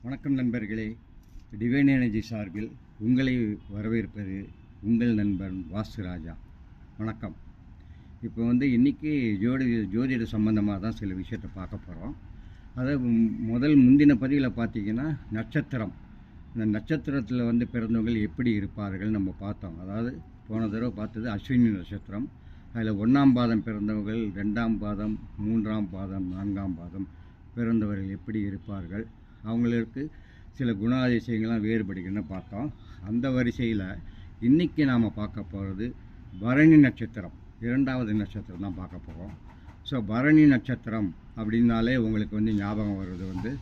வணக்கம் நண்பர்களே. Divine energy சார்பில் உங்களை வரவேற்பது உங்கள் நண்பன் வாஸ்துராஜா. வணக்கம். இப்போ இன்றைக்கி ஜோதிட சம்பந்தமாக தான் சில விஷயத்தை பார்க்க போகிறோம். அதாவது முந்தின பதிவில் பார்த்திங்கன்னா நட்சத்திரம், இந்த நட்சத்திரத்தில் பிறந்தவங்கள் எப்படி இருப்பார்கள் நம்ம பார்த்தோம். அதாவது போன தடவை பார்த்தது அஸ்வினி நட்சத்திரம். அதில் 1ஆம் பாதம் பிறந்தவர்கள், 2ஆம் பாதம், 3ஆம் பாதம், 4ஆம் பாதம் பிறந்தவர்கள் எப்படி இருப்பார்கள், அவங்களுக்கு சில குணாதிசயங்கள்லாம் வேறுபடுகிறன்னு பார்த்தோம். அந்த வரிசையில் இன்றைக்கி நாம் பார்க்க போகிறது பரணி நட்சத்திரம், 2வது நட்சத்திரம் தான் பார்க்க போகிறோம். ஸோ பரணி நட்சத்திரம் அப்படின்னாலே உங்களுக்கு ஞாபகம் வர்றது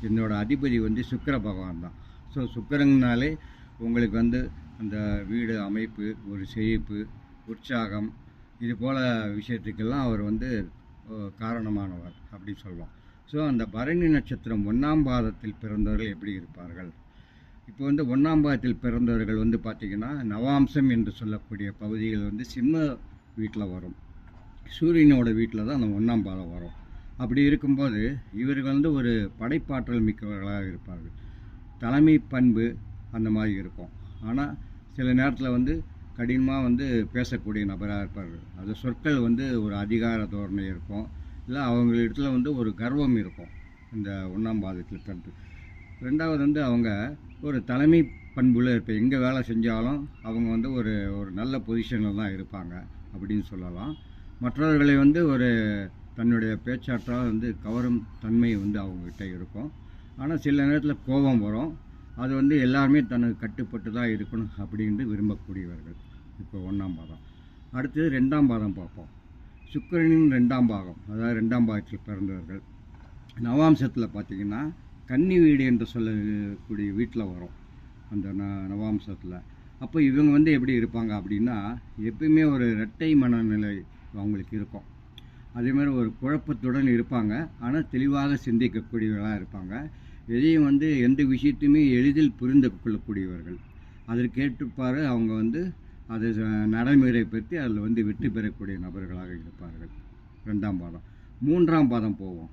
என்னோடய அதிபதி சுக்கிர பகவான் தான். ஸோ சுக்கிரன்னாலே உங்களுக்கு அந்த வீடு அமைப்பு, ஒரு செழிப்பு, உற்சாகம், இது போல் விஷயத்துக்கெல்லாம் அவர் காரணமானவர் அப்படின்னு சொல்லலாம். ஸோ அந்த பரணி நட்சத்திரம் 1ஆம் பாதத்தில் பிறந்தவர்கள் எப்படி இருப்பார்கள்? இப்போ 1ஆம் பாதத்தில் பிறந்தவர்கள் பார்த்திங்கன்னா நவாம்சம் என்று சொல்லக்கூடிய பகுதிகள் சிம்ம வீட்டில் வரும். சூரியனோட வீட்டில் தான் அந்த 1ஆம் பாதம் வரும். அப்படி இருக்கும்போது இவர்கள் ஒரு படைப்பாற்றல் மிக்கவர்களாக இருப்பார்கள். தலைமை பண்பு அந்த மாதிரி இருக்கும். ஆனால் சில நேரத்தில் கடினமாக பேசக்கூடிய நபராக இருப்பார்கள். அது சொற்கள் ஒரு அதிகார தோரணை இருக்கும். இல்லை அவங்களிடத்துல ஒரு கர்வம் இருக்கும் இந்த 1ஆம் பாதத்தில் பிறந்து. 2வது அவங்க ஒரு தலைமை பண்புல இருப்பாங்க. எங்கே வேலை செஞ்சாலும் அவங்க ஒரு நல்ல பொசிஷனில் தான் இருப்பாங்க அப்படின்னு சொல்லலாம். மற்றவர்களை ஒரு தன்னுடைய பேச்சாற்றால் கவரும் தன்மை அவங்கக்கிட்ட இருக்கும். ஆனால் சில நேரத்தில் கோபம் வரும். அது எல்லாருமே தனக்கு கட்டுப்பட்டு தான் இருக்கணும் அப்படின்ட்டு விரும்பக்கூடியவர்கள். இப்போ 1ஆம் பாதம். அடுத்தது 2ஆம் பாதம் பார்ப்போம். சுக்கிரனின் 2ஆம் பாகம், அதாவது 2ஆம் பாகத்தில் பிறந்தவர்கள் நவாம்சத்தில் பார்த்திங்கன்னா கன்னி வீடு என்று சொல்லக்கூடிய வீட்டில் வரும் அந்த நவாம்சத்தில். அப்போ இவங்க எப்படி இருப்பாங்க அப்படின்னா எப்பயுமே ஒரு இரட்டை மனநிலை அவங்களுக்கு இருக்கும். அதேமாதிரி ஒரு குழப்பத்துடன் இருப்பாங்க. ஆனால் தெளிவாக சிந்திக்கக்கூடியவர்களாக இருப்பாங்க. எதையும் எந்த விஷயத்தையுமே எளிதில் புரிந்து கொள்ளக்கூடியவர்கள். அதற்கேற்றுப்பார் அவங்க அதை நடைமுறைப்படுத்தி அதில் வெற்றி பெறக்கூடிய நபர்களாக இருப்பார்கள். 2ஆம் பாதம். 3ஆம் பாதம் போவோம்.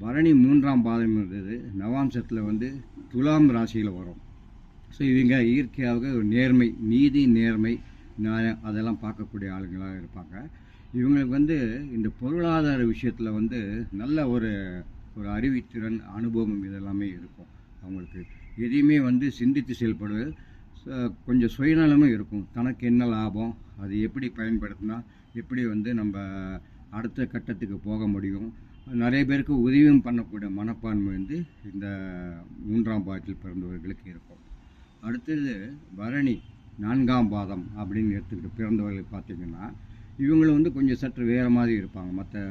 பரணி 3ஆம் பாதம் இருந்தது நவாம்சத்தில் துலாம் ராசியில் வரும். ஸோ இவங்க இயற்கையாக ஒரு நேர்மை, நீதி, நேர்மை, நியாயம் அதெல்லாம் பார்க்கக்கூடிய ஆளுங்களாக இருப்பாங்க. இவங்களுக்கு இந்த பொருளாதார விஷயத்தில் நல்ல ஒரு அறிவுத்திறன், அனுபவம் இதெல்லாமே இருக்கும். அவங்களுக்கு எதையுமே சிந்தித்து செயல்படுவது, கொஞ்சம் சுயநலமும் இருக்கும். தனக்கு என்ன லாபம், அது எப்படி பயன்படுத்தினா எப்படி நம்ம அடுத்த கட்டத்துக்கு போக முடியும், நிறைய பேருக்கு உதவியும் பண்ணக்கூடிய மனப்பான்மை இந்த 3ஆம் பாதத்தில் பிறந்தவர்களுக்கு இருக்கும். அடுத்தது பரணி 4ஆம் பாதம் அப்படின்னு எடுத்துக்கிட்டு பிறந்தவர்கள் பார்த்திங்கன்னா இவங்களும் கொஞ்சம் சற்று வேறு மாதிரி இருப்பாங்க மற்ற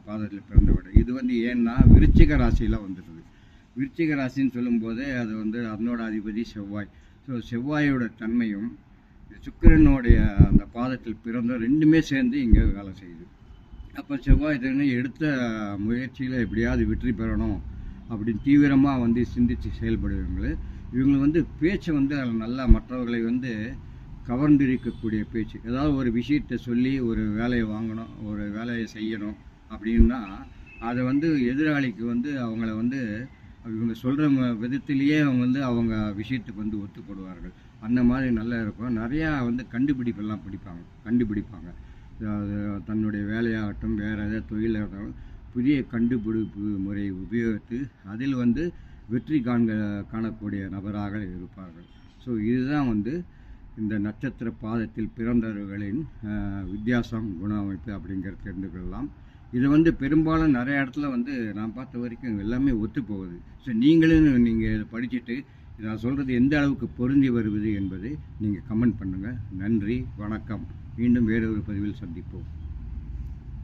பாதத்தில் பிறந்தவர்கள். இது ஏன்னா விருச்சிக ராசியில் வந்துடுது. விருச்சிக ராசின்னு சொல்லும்போதே அது அதனோட அதிபதி செவ்வாய். ஸோ செவ்வாயோட தன்மையும் சுக்கிரனுடைய அந்த பாதத்தில் பிறந்த ரெண்டுமே சேர்ந்து இங்கே வேலை செய்யுது. அப்போ செவ்வாய் தன்னை எடுத்த முயற்சியில் எப்படியாவது வெற்றி பெறணும் அப்படின்னு தீவிரமாக சிந்தித்து செயல்படுவவங்க. இவங்க பேச்சை அதில் நல்லா மற்றவர்களை கவர்ந்திருக்கக்கூடிய பேச்சு. ஏதாவது ஒரு விஷயத்தை சொல்லி ஒரு வேலையை வாங்கணும், ஒரு வேலையை செய்யணும் அப்படின்னா அதை எதிராளிக்கு அவங்கள இவங்க சொல்கிற விதத்திலேயே அவங்க விஷயத்துக்கு ஒத்துப்படுவார்கள். அந்த மாதிரி நல்லா இருக்கும். நிறையா கண்டுபிடிப்பெல்லாம் கண்டுபிடிப்பாங்க. தன்னுடைய வேலையாகட்டும், வேறு ஏதாவது தொழிலாகட்டும், புதிய கண்டுபிடிப்பு முறை உபயோகித்து அதில் வெற்றி காணக்கூடிய நபராக இருப்பார்கள். ஸோ இதுதான் இந்த நட்சத்திர பாதத்தில் பிறந்தவர்களின் வித்தியாசம், குண அமைப்பு அப்படிங்கிறத தெரிந்து கொள்ளலாம். இது பெரும்பாலும் நிறைய இடத்துல நான் பார்த்த வரைக்கும் எல்லாமே ஒத்து போகுது. ஸோ நீங்கள் இதை படிச்சுட்டு நான் சொல்கிறது எந்த அளவுக்கு பொருந்தி வருவது என்பதை நீங்கள் கமெண்ட் பண்ணுங்கள். நன்றி, வணக்கம். மீண்டும் வேறொரு பதிவில் சந்திப்போம்.